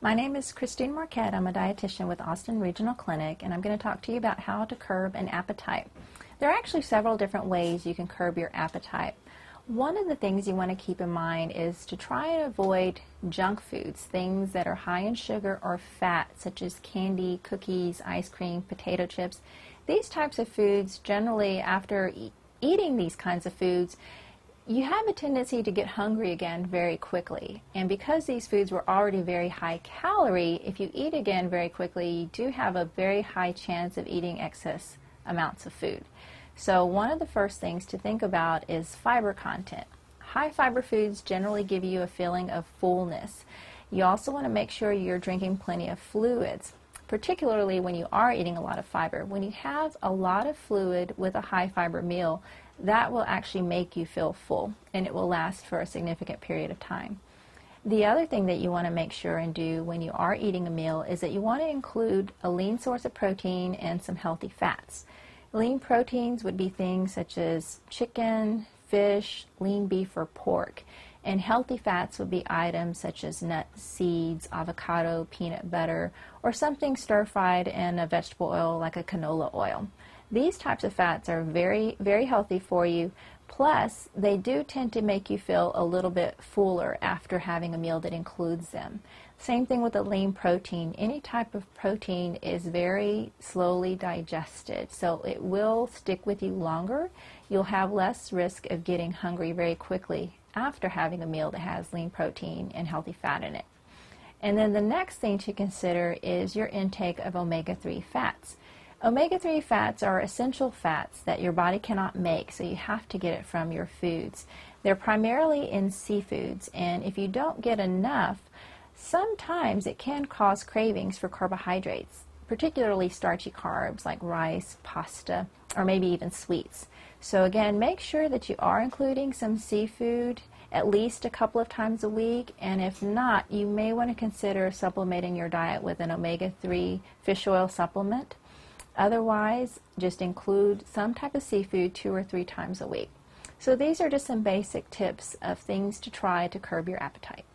My name is Christine Marquette. I'm a dietitian with Austin Regional Clinic, and I'm going to talk to you about how to curb an appetite. There are actually several different ways you can curb your appetite. One of the things you want to keep in mind is to try and avoid junk foods, things that are high in sugar or fat, such as candy, cookies, ice cream, potato chips. These types of foods, generally after eating these kinds of foods, you have a tendency to get hungry again very quickly. And because these foods were already very high calorie, if you eat again very quickly, you do have a very high chance of eating excess amounts of food. So one of the first things to think about is fiber content. High fiber foods generally give you a feeling of fullness. You also want to make sure you're drinking plenty of fluids, particularly when you are eating a lot of fiber. When you have a lot of fluid with a high fiber meal, that will actually make you feel full, and it will last for a significant period of time. The other thing that you want to make sure and do when you are eating a meal is that you want to include a lean source of protein and some healthy fats. Lean proteins would be things such as chicken, fish, lean beef, or pork. And healthy fats would be items such as nuts, seeds, avocado, peanut butter, or something stir-fried in a vegetable oil like a canola oil. These types of fats are very, very healthy for you. Plus, they do tend to make you feel a little bit fuller after having a meal that includes them. Same thing with the lean protein. Any type of protein is very slowly digested, so it will stick with you longer. You'll have less risk of getting hungry very quickly after having a meal that has lean protein and healthy fat in it. And then the next thing to consider is your intake of omega-3 fats. Omega-3 fats are essential fats that your body cannot make, so you have to get it from your foods. They're primarily in seafoods, and if you don't get enough, sometimes it can cause cravings for carbohydrates, particularly starchy carbs like rice, pasta, or maybe even sweets. So again, make sure that you are including some seafood at least a couple of times a week, and if not, you may want to consider supplementing your diet with an omega-3 fish oil supplement. Otherwise, just include some type of seafood 2 or 3 times a week. So these are just some basic tips of things to try to curb your appetite.